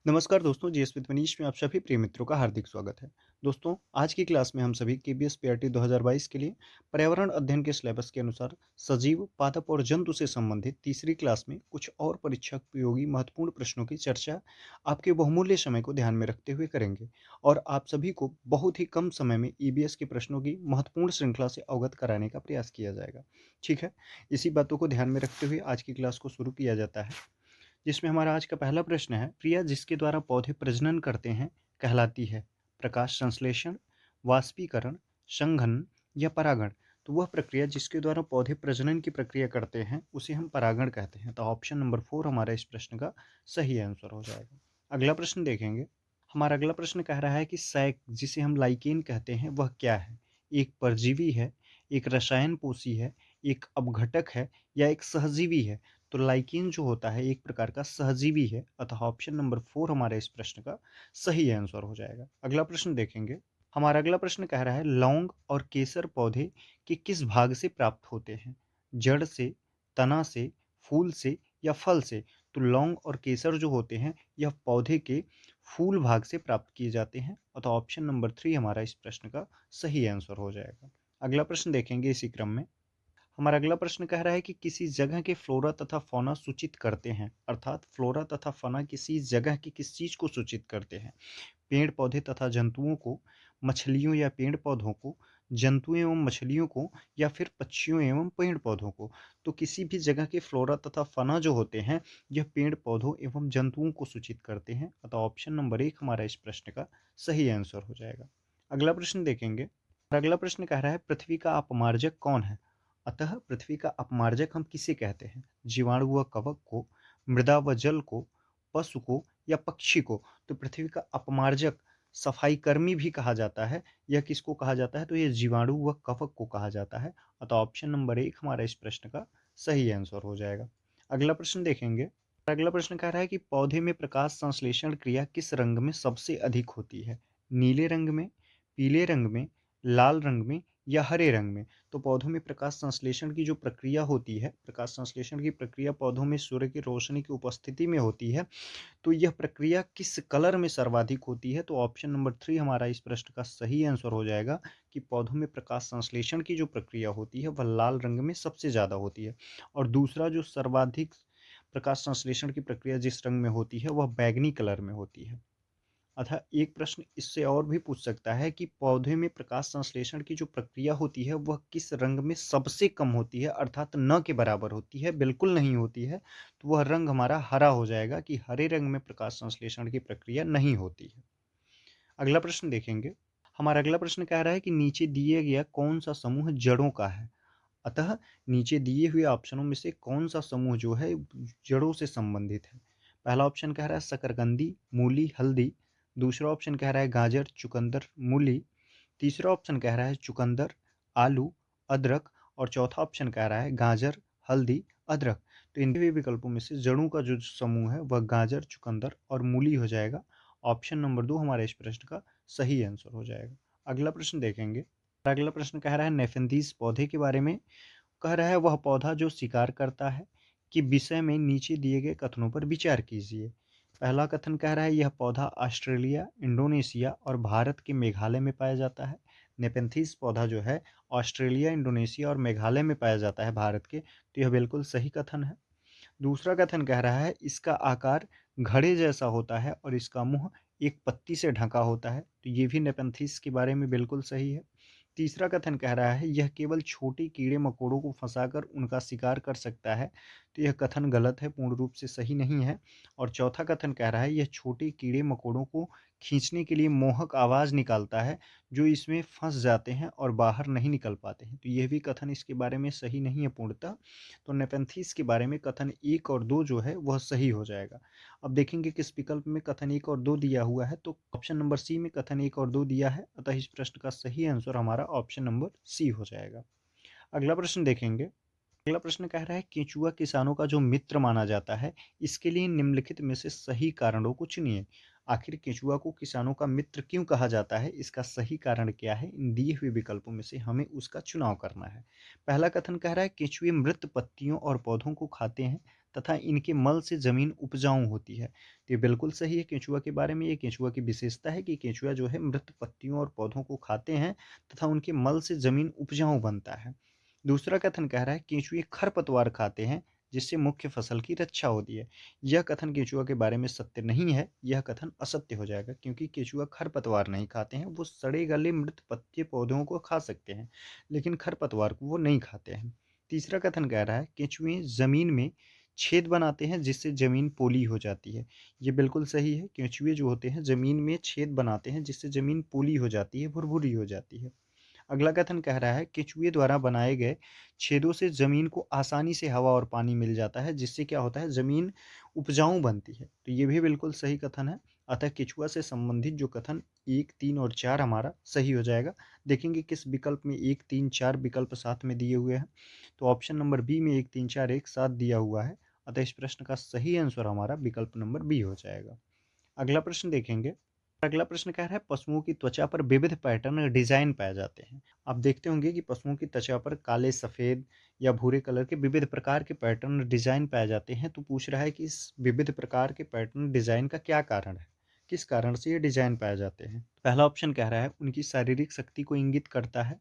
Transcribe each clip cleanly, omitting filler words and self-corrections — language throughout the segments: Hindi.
नमस्कार दोस्तों, जीएस विद मनीष में आप सभी प्रिय मित्रों का हार्दिक स्वागत है। दोस्तों, आज की क्लास में हम सभी केबीएस पीआरटी 2022 के लिए पर्यावरण अध्ययन के सिलेबस के अनुसार सजीव, पादप और जंतु से संबंधित तीसरी क्लास में कुछ और परीक्षा उपयोगी महत्वपूर्ण प्रश्नों की चर्चा आपके बहुमूल्य समय को ध्यान में रखते हुए करेंगे और आप सभी को बहुत ही कम समय में ईबीएस के प्रश्नों की महत्वपूर्ण श्रृंखला से अवगत कराने का प्रयास किया जाएगा। ठीक है, इसी बातों को ध्यान में रखते हुए आज की क्लास को शुरू किया जाता है, जिसमें हमारा आज का पहला प्रश्न है, क्रिया जिसके द्वारा पौधे प्रजनन करते हैं कहलाती है? प्रकाश संश्लेषण, वाष्पीकरण, संघनन या परागण? तो वह प्रक्रिया जिसके द्वारा पौधे प्रजनन की प्रक्रिया करते हैं उसे हम परागण कहते हैं। तो ऑप्शन नंबर 4 हमारा इस प्रश्न का सही आंसर हो जाएगा। अगला प्रश्न देखेंगे। हमारा अगला प्रश्न कह रहा है कि सैक जिसे हम लाइकेन कहते हैं वह क्या है? एक परजीवी है, एक रसायन पोषी है, एक अपघटक है या एक सहजीवी है? तो लाइकेन जो होता है एक प्रकार का सहजीवी है, अतः ऑप्शन नंबर 4 हमारे इस प्रश्न का सही आंसर हो जाएगा। अगला प्रश्न देखेंगे। हमारा अगला प्रश्न कह रहा है, लौंग और केसर पौधे के किस भाग से प्राप्त होते हैं? जड़ से, तना से, फूल से या फल से? तो लौंग और केसर जो होते हैं यह पौधे के फूल भाग से प्राप्त किए जाते हैं, अतः ऑप्शन नंबर 3 हमारा इस प्रश्न का सही आंसर हो जाएगा। अगला प्रश्न देखेंगे इसी क्रम में। हमारा अगला प्रश्न कह रहा है कि किसी जगह के फ्लोरा तथा फौना सूचित करते हैं, अर्थात फ्लोरा तथा फौना किसी जगह की किस चीज को सूचित करते हैं? पेड़ पौधे तथा जंतुओं को, मछलियों या पेड़ पौधों को, जंतुओं एवं मछलियों को या फिर पक्षियों एवं पेड़ पौधों को? तो किसी भी जगह के फ्लोरा तथा फना जो होते हैं यह पेड़ पौधों एवं जंतुओं को सूचित करते हैं, अतः ऑप्शन नंबर 1 हमारा इस प्रश्न का सही आंसर हो जाएगा। अगला प्रश्न देखेंगे। अगला प्रश्न कह रहा है, पृथ्वी का अपमार्जक कौन है? अतः पृथ्वी का अपमार्जक हम किसे कहते हैं? जीवाणु व कवक को, मृदा व जल को, पशु को या पक्षी को? तो पृथ्वी का अपमार्जक सफाई कर्मी भी कहा जाता है। यह किसको कहा जाता है? तो यह जीवाणु व कवक को कहा जाता है, अतः ऑप्शन नंबर 1 हमारा इस प्रश्न का सही आंसर हो जाएगा। अगला प्रश्न देखेंगे। अगला प्रश्न कह रहा है कि पौधे में प्रकाश संश्लेषण क्रिया किस रंग में सबसे अधिक होती है? नीले रंग में, पीले रंग में, लाल रंग में या हरे रंग में? तो पौधों में प्रकाश संश्लेषण की जो प्रक्रिया होती है, प्रकाश संश्लेषण की प्रक्रिया पौधों में सूर्य की रोशनी की उपस्थिति में होती है, तो यह प्रक्रिया किस कलर में सर्वाधिक होती है? तो ऑप्शन नंबर 3 हमारा इस प्रश्न का सही आंसर हो जाएगा कि पौधों में प्रकाश संश्लेषण की जो प्रक्रिया होती है वह लाल रंग में सबसे ज़्यादा होती है, और दूसरा जो सर्वाधिक प्रकाश संश्लेषण की प्रक्रिया जिस रंग में होती है वह बैंगनी कलर में होती है। अतः एक प्रश्न इससे और भी पूछ सकता है कि पौधे में प्रकाश संश्लेषण की जो प्रक्रिया होती है वह किस रंग में सबसे कम होती है, अर्थात न के बराबर होती है, बिल्कुल नहीं होती है? तो वह रंग हमारा हरा हो जाएगा कि हरे रंग में प्रकाश संश्लेषण की प्रक्रिया नहीं होती है। अगला प्रश्न देखेंगे। हमारा अगला प्रश्न कह रहा है कि नीचे दिए गया कौन सा समूह जड़ों का है? अतः नीचे दिए हुए ऑप्शनों में से कौन सा समूह जो है जड़ों से संबंधित है? पहला ऑप्शन कह रहा है शकरकंदी, मूली, हल्दी। दूसरा ऑप्शन कह रहा है गाजर, चुकंदर, मूली। तीसरा ऑप्शन कह रहा है चुकंदर, आलू, अदरक। और चौथा ऑप्शन कह रहा है गाजर, हल्दी, अदरक। तो इन सभी विकल्पों में से जड़ों का जो समूह है वह गाजर, चुकंदर और मूली हो जाएगा। ऑप्शन नंबर 2 हमारे इस प्रश्न का सही आंसर हो जाएगा। अगला प्रश्न देखेंगे। अगला प्रश्न कह रहा है नेफेंथीज पौधे के बारे में। कह रहा है वह पौधा जो शिकार करता है कि विषय में नीचे दिए गए कथनों पर विचार कीजिए। पहला कथन कह रहा है यह पौधा ऑस्ट्रेलिया, इंडोनेशिया और भारत के मेघालय में पाया जाता है। नेपेंथीज पौधा जो है ऑस्ट्रेलिया, इंडोनेशिया और मेघालय में पाया जाता है भारत के, तो यह बिल्कुल सही कथन है। दूसरा कथन कह रहा है इसका आकार घड़े जैसा होता है और इसका मुंह एक पत्ती से ढका होता है, तो ये भी नेपेंथिस के बारे में बिल्कुल सही है। तीसरा कथन कह रहा है यह केवल छोटे कीड़े मकोड़ों को फंसाकर उनका शिकार कर सकता है, तो यह कथन गलत है, पूर्ण रूप से सही नहीं है। और चौथा कथन कह रहा है यह छोटे कीड़े मकोड़ों को खींचने के लिए मोहक आवाज़ निकालता है जो इसमें फंस जाते हैं और बाहर नहीं निकल पाते हैं, तो यह भी कथन इसके बारे में सही नहीं है पूर्णतः। तो नेपेंथीज के बारे में कथन 1 और 2 जो है वह सही हो जाएगा। अब देखेंगे किस विकल्प में कथन 1 और 2 दिया हुआ है, तो ऑप्शन नंबर सी में कथन 1 और 2 दिया है, अतः इस प्रश्न का सही आंसर हमारा ऑप्शन नंबर सी हो जाएगा। अगला प्रश्न देखेंगे। अगला प्रश्न कह रहा है केंचुआ किसानों का जो मित्र माना जाता है, इसके लिए निम्नलिखित में से सही कारणों को चुनिए। आखिर केंचुआ को किसानों का मित्र क्यों कहा जाता है, इसका सही कारण क्या है? इन दिए हुए विकल्पों में से हमें उसका चुनाव करना है। पहला कथन कह रहा है केंचुए मृत पत्तियों और पौधों को खाते हैं तथा इनके मल से जमीन उपजाऊ होती है। तो ये बिल्कुल सही है केंचुआ के बारे में। ये केंचुआ की विशेषता है कि केंचुआ जो है मृत पत्तियों और पौधों को खाते हैं तथा उनके मल से जमीन उपजाऊ बनता है। दूसरा कथन कह रहा है केंचुए खरपतवार खाते हैं जिससे मुख्य फसल की रक्षा होती है। यह कथन केंचुआ के बारे में सत्य नहीं है, यह कथन असत्य हो जाएगा क्योंकि केंचुआ खरपतवार नहीं खाते हैं। वो सड़े गले मृत पत्ते पौधों को खा सकते हैं लेकिन खरपतवार को वो नहीं खाते हैं। तीसरा कथन कह रहा है केंचुए जमीन में छेद बनाते हैं जिससे जमीन पोली हो जाती है। ये बिल्कुल सही है, केंचुए जो होते हैं जमीन में छेद बनाते हैं जिससे जमीन पोली हो जाती है, भुरभुरी हो जाती है। अगला कथन कह रहा है केंचुए द्वारा बनाए गए छेदों से जमीन को आसानी से हवा और पानी मिल जाता है जिससे क्या होता है जमीन उपजाऊ बनती है। तो ये भी बिल्कुल सही कथन है। अतः केंचुआ से संबंधित जो कथन 1, 3 और 4 हमारा सही हो जाएगा। देखेंगे किस विकल्प में 1, 3, 4 विकल्प साथ में दिए हुए हैं। तो ऑप्शन नंबर बी में 1, 3, 4 एक साथ दिया हुआ है। अतः इस प्रश्न का सही आंसर हमारा विकल्प नंबर बी हो जाएगा। अगला प्रश्न देखेंगे। अगला प्रश्न कह रहा है पशुओं की त्वचा पर विविध पैटर्न और डिजाइन पाए जाते हैं। आप देखते होंगे कि पशुओं की त्वचा पर काले, सफेद या भूरे कलर के विविध प्रकार के पैटर्न और डिजाइन पाए जाते हैं। तो पूछ रहा है कि इस विविध प्रकार के पैटर्न डिजाइन का क्या कारण है, किस कारण से ये डिजाइन पाए जाते हैं। पहला ऑप्शन कह रहा है उनकी शारीरिक शक्ति को इंगित करता है।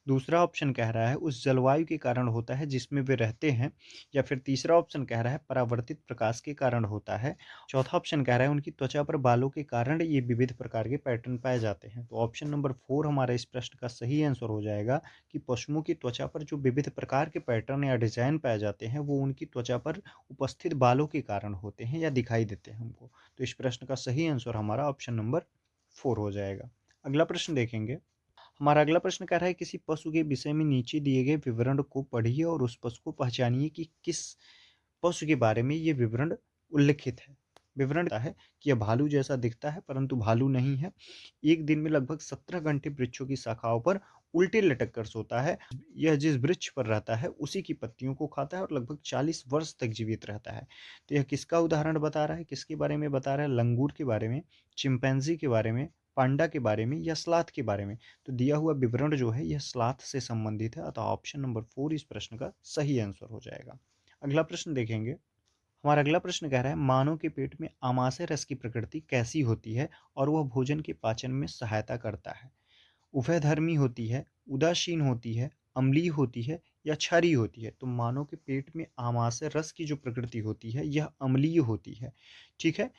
दूसरा ऑप्शन कह रहा है उस जलवायु के कारण होता है जिसमें वे रहते हैं। या फिर तीसरा ऑप्शन कह रहा है परावर्तित प्रकाश के कारण होता है। चौथा ऑप्शन कह रहा है उनकी त्वचा पर बालों के कारण ये विविध प्रकार के पैटर्न पाए जाते हैं। तो ऑप्शन नंबर 4 हमारा इस प्रश्न का सही आंसर हो जाएगा कि पशुओं की त्वचा पर जो विविध प्रकार के पैटर्न या डिजाइन पाए जाते हैं वो उनकी त्वचा पर उपस्थित बालों के कारण होते हैं या दिखाई देते हैं हमको। तो इस प्रश्न का सही आंसर हमारा ऑप्शन नंबर 4 हो जाएगा। अगला प्रश्न देखेंगे। हमारा अगला प्रश्न कह रहा है किसी पशु के विषय में नीचे दिए गए विवरण को पढ़िए और उस पशु को पहचानिए कि किस पशु के बारे में ये विवरण उल्लिखित है। विवरण है कि यह भालू जैसा दिखता है परंतु भालू नहीं है। एक दिन में लगभग 17 घंटे वृक्षों की शाखाओं पर उल्टे लटक कर सोता है। यह जिस वृक्ष पर रहता है उसी की पत्तियों को खाता है और लगभग 40 वर्ष तक जीवित रहता है। तो यह किसका उदाहरण बता रहा है, किसके बारे में बता रहा है? लंगूर के बारे में, चिंपैंजी के बारे में, पांडा के बारे में या स्लाथ के बारे में। तो दिया हुआ विवरण जो है यह स्लाथ से संबंधित है। अतः ऑप्शन नंबर 4 इस प्रश्न का सही आंसर हो जाएगा। अगला प्रश्न देखेंगे। हमारा अगला प्रश्न कह रहा है मानव के पेट में आमाशय रस की प्रकृति कैसी होती है और वह भोजन के पाचन में सहायता करता है? उभयधर्मी होती है, उदासीन होती है, अम्लीय होती है या क्षारीय होती है? तो मानव के पेट में आमाशय रस की जो प्रकृति होती है यह अम्लीय होती है। ठीक है।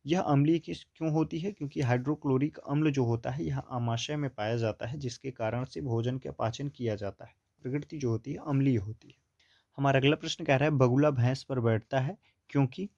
यह अम्लीय किस क्यों होती है? क्योंकि हाइड्रोक्लोरिक अम्ल जो होता है यह आमाशय में पाया जाता है जिसके कारण से भोजन का पाचन किया जाता है। प्रकृति जो होती है अम्लीय होती है। हमारा अगला प्रश्न कह रहा है बगुला भैंस पर बैठता है क्योंकि।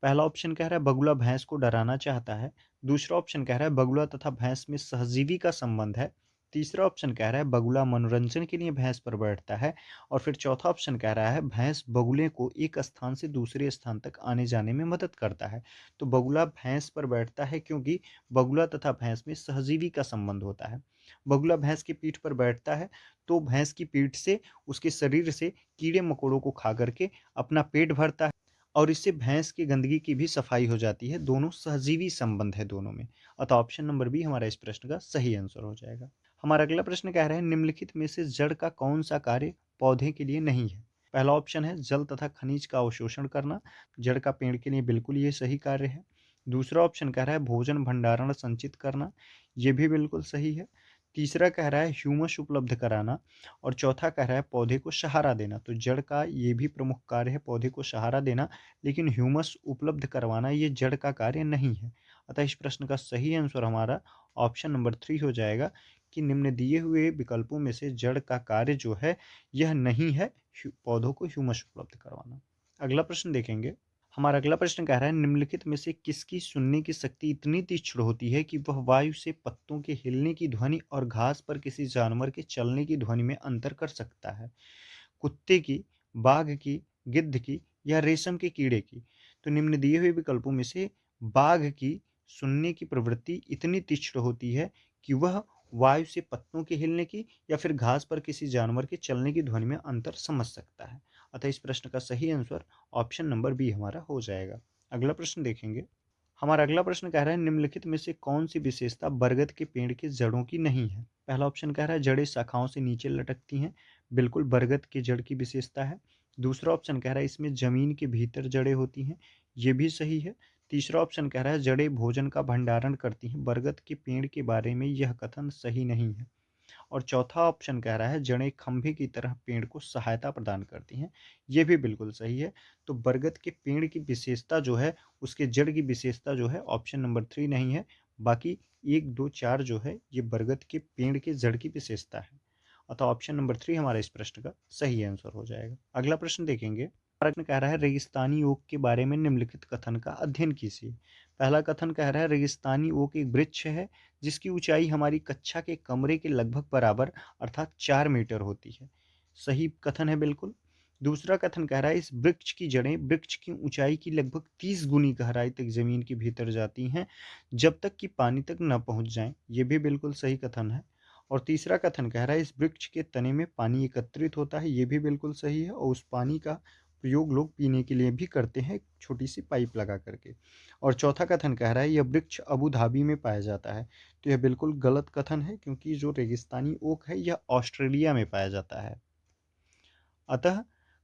पहला ऑप्शन कह रहा है बगुला भैंस को डराना चाहता है। दूसरा ऑप्शन कह रहा है बगुला तथा भैंस में सहजीवी का संबंध है। तीसरा ऑप्शन कह रहा है बगुला मनोरंजन के लिए भैंस पर बैठता है। और फिर चौथा ऑप्शन कह रहा है भैंस बगुले को एक स्थान से दूसरे स्थान तक आने जाने में मदद करता है। तो बगुला भैंस पर बैठता है क्योंकि बगुला तथा भैंस में सहजीवी का संबंध होता है। बगुला भैंस की पीठ पर बैठता है तो भैंस की पीठ से, उसके शरीर से कीड़े मकोड़ों को खा करके अपना पेट भरता है और इससे भैंस की गंदगी की भी सफाई हो जाती है। दोनों सहजीवी संबंध है दोनों में। अतः ऑप्शन नंबर बी हमारा इस प्रश्न का सही आंसर हो जाएगा। हमारा अगला प्रश्न कह रहा है निम्नलिखित में से जड़ का कौन सा कार्य पौधे के लिए नहीं है? पहला ऑप्शन है जल तथा खनिज का अवशोषण करना। जड़ का पेड़ के लिए बिल्कुल ये सही कार्य है। दूसरा ऑप्शन कह रहा है भोजन भंडारण संचित करना। ये भी बिल्कुल सही है। तीसरा कह रहा है ह्यूमस उपलब्ध कराना। और चौथा कह रहा है पौधे को सहारा देना। तो जड़ का ये भी प्रमुख कार्य है पौधे को सहारा देना, लेकिन ह्यूमस उपलब्ध करवाना ये जड़ का कार्य नहीं है। अतः इस प्रश्न का सही आंसर हमारा ऑप्शन नंबर 3 हो जाएगा कि निम्न दिए हुए विकल्पों में से जड़ का कार्य जो है यह नहीं है पौधों को ह्यूमस उपलब्ध करवाना। अगला प्रश्न देखेंगे। हमारा अगला प्रश्न कह रहा है निम्नलिखित में से किसकी सुनने की शक्ति इतनी तीक्ष्ण होती है कि वह वायु से पत्तों के हिलने की ध्वनि और घास पर किसी जानवर के चलने की ध्वनि में अंतर कर सकता है? कुत्ते की, बाघ की, गिद्ध की या रेशम के कीड़े की? तो निम्न दिए हुए विकल्पों में से बाघ की सुनने की प्रवृत्ति इतनी तीक्ष्ण होती है कि वह वायु से पत्तों के हिलने की या फिर घास पर किसी जानवर के चलने की ध्वनि में अंतर समझ सकता है। अतः इस प्रश्न का सही आंसर ऑप्शन नंबर बी हमारा हो जाएगा। अगला प्रश्न देखेंगे। हमारा अगला प्रश्न कह रहा है निम्नलिखित में से कौन सी विशेषता बरगद के पेड़ की जड़ों की नहीं है? पहला ऑप्शन कह रहा है जड़ें शाखाओं से नीचे लटकती हैं। बिल्कुल बरगद की जड़ की विशेषता है। दूसरा ऑप्शन कह रहा है इसमें ज़मीन के भीतर जड़ें होती हैं, ये भी सही है। तीसरा ऑप्शन कह रहा है जड़ें भोजन का भंडारण करती हैं, बरगद के पेड़ के बारे में यह कथन सही नहीं है। और चौथा ऑप्शन कह रहा है जड़ें खंभे की तरह पेड़ को सहायता प्रदान करती हैं, ये भी बिल्कुल सही है। तो बरगद के पेड़ की विशेषता जो है, उसके जड़ की विशेषता जो है ऑप्शन नंबर 3 नहीं है, बाकी 1, 2, 4 जो है ये बरगद के पेड़ के जड़ की विशेषता है। अतः ऑप्शन नंबर 3 हमारा इस प्रश्न का सही आंसर हो जाएगा। अगला प्रश्न देखेंगे। प्रश्न कह रहा है रेगिस्तानी ओक के बारे में निम्नलिखित कथन का अध्ययन कीजिए। पहला कथन कह रहा है रेगिस्तानी ओक एक वृक्ष है जिसकी ऊंचाई हमारी कक्षा के कमरे के लगभग बराबर अर्थात 4 मीटर होती है। सही कथन है बिल्कुल। दूसरा कथन कह रहा है इस वृक्ष की जड़ें वृक्ष की ऊंचाई की लगभग 30 गुनी गहराई तक जमीन के भीतर जाती हैं जब तक कि पानी तक न पहुंच जाएं। ये भी बिल्कुल सही कथन है। और तीसरा कथन कह रहा है इस वृक्ष के तने में पानी एकत्रित होता है, ये भी बिल्कुल सही है। और उस पानी का प्रयोग लोग पीने के लिए भी करते हैं, छोटी सी पाइप लगा करके। और चौथा कथन कह रहा है यह वृक्ष अबू धाबी में पाया जाता है, तो यह बिल्कुल गलत कथन है क्योंकि जो रेगिस्तानी ओक है यह ऑस्ट्रेलिया में पाया जाता है। अतः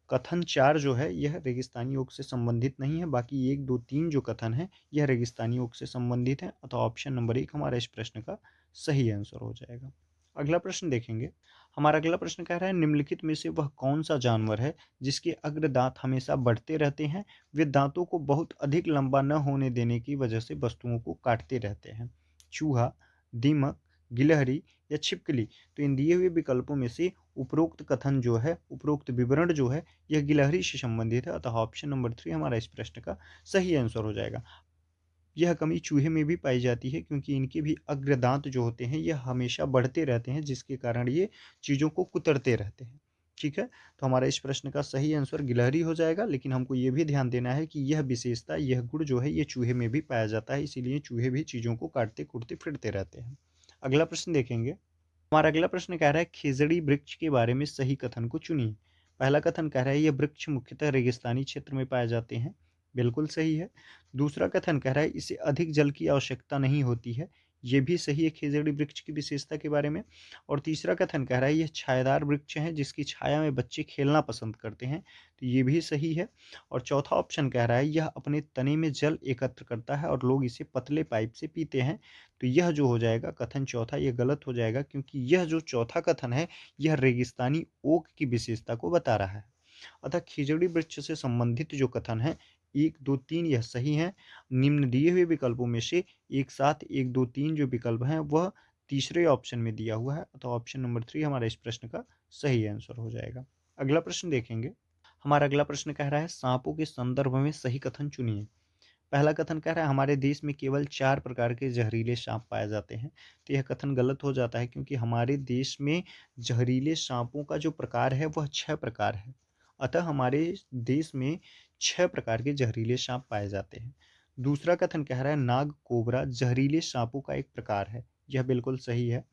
कथन 4 जो है यह रेगिस्तानी ओक से संबंधित नहीं है, बाकी 1, 2, 3 जो कथन है यह रेगिस्तानी ओक से संबंधित है। अतः ऑप्शन नंबर 1 हमारा इस प्रश्न का सही आंसर हो जाएगा। अगला प्रश्न देखेंगे। हमारा अगला प्रश्न कह रहा है निम्नलिखित में से वह कौन सा जानवर है जिसके अग्र दांत हमेशा बढ़ते रहते हैं, वे दांतों को बहुत अधिक लंबा न होने देने की वजह से वस्तुओं को काटते रहते हैं। चूहा, दीमक, गिलहरी या छिपकली। तो इन दिए हुए विकल्पों में से उपरोक्त कथन जो है, उपरोक्त विवरण जो है यह गिलहरी से संबंधित है। अतः ऑप्शन नंबर 3 हमारा इस प्रश्न का सही आंसर हो जाएगा। यह कमी चूहे में भी पाई जाती है क्योंकि इनके भी अग्रदांत जो होते हैं यह हमेशा बढ़ते रहते हैं जिसके कारण ये चीज़ों को कुतरते रहते हैं। ठीक है, तो हमारा इस प्रश्न का सही आंसर गिलहरी हो जाएगा। लेकिन हमको ये भी ध्यान देना है कि यह विशेषता, यह गुण जो है ये चूहे में भी पाया जाता है, इसीलिए चूहे भी चीज़ों को काटते कूटते फिरते रहते हैं। अगला प्रश्न देखेंगे। हमारा अगला प्रश्न कह रहा है खेजड़ी वृक्ष के बारे में सही कथन को चुनिए। पहला कथन कह रहा है यह वृक्ष मुख्यतः रेगिस्तानी क्षेत्र में पाए जाते हैं, बिल्कुल सही है। दूसरा कथन कह रहा है इसे अधिक जल की आवश्यकता नहीं होती है, ये भी सही है खेजड़ी वृक्ष की विशेषता के बारे में। और तीसरा कथन कह रहा है यह छायादार वृक्ष है जिसकी छाया में बच्चे खेलना पसंद करते हैं, तो ये भी सही है। और चौथा ऑप्शन कह रहा है यह अपने तने में जल एकत्र करता है और लोग इसे पतले पाइप से पीते हैं, तो यह जो हो जाएगा कथन चौथा ये गलत हो जाएगा क्योंकि यह जो चौथा कथन है यह रेगिस्तानी ओक की विशेषता को बता रहा है। अतः खिजड़ी वृक्ष से संबंधित जो कथन है 1, 2, 3 यह सही है। निम्न दिए हुए विकल्पों में से एक साथ 1, 2, 3 जो विकल्प हैं वह तीसरे ऑप्शन में दिया हुआ है, अतः ऑप्शन नंबर 3 हमारा इस प्रश्न का सही आंसर हो जाएगा। अगला प्रश्न देखेंगे। हमारा अगला प्रश्न कह रहा है सांपों के संदर्भ में सही कथन चुनिए। पहला कथन कह रहा है हमारे देश में केवल 4 प्रकार के जहरीले साँप पाए जाते हैं, तो यह कथन गलत हो जाता है क्योंकि हमारे देश में जहरीले साँपों का जो प्रकार है वह 6 प्रकार है। अतः हमारे देश में 6 प्रकार के जहरीले साँप पाए जाते हैं। दूसरा कथन कह रहा है नाग, कोबरा जहरीले साँपों का एक प्रकार है, यह बिल्कुल सही है।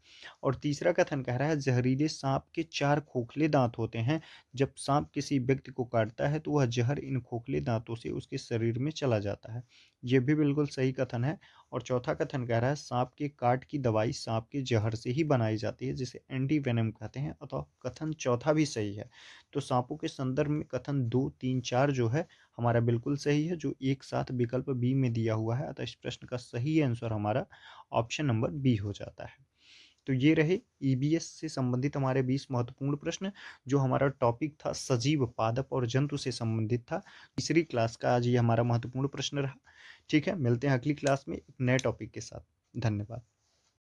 और तीसरा कथन कह रहा है जहरीले साँप के 4 खोखले दाँत होते हैं, जब साँप किसी व्यक्ति को काटता है तो वह जहर इन खोखले दाँतों से उसके शरीर में चला जाता है, ये भी बिल्कुल सही कथन है। और चौथा कथन कह रहा है सांप के काट की दवाई सांप के जहर से ही बनाई जाती है जिसे एंटी वेनम कहते हैं, अतः कथन चौथा भी सही है। तो सांपों के संदर्भ में कथन 2, 3, 4 जो है हमारा बिल्कुल सही है, जो एक साथ विकल्प बी में दिया हुआ है, अतः इस प्रश्न का सही आंसर हमारा ऑप्शन नंबर बी हो जाता है। तो ये रहे ईबीएस से संबंधित हमारे 20 महत्वपूर्ण प्रश्न, जो हमारा टॉपिक था सजीव, पादप और जंतु से संबंधित था। तीसरी क्लास का आज ये हमारा महत्वपूर्ण प्रश्न रहा। ठीक है, मिलते हैं अगली क्लास में एक नए टॉपिक के साथ। धन्यवाद।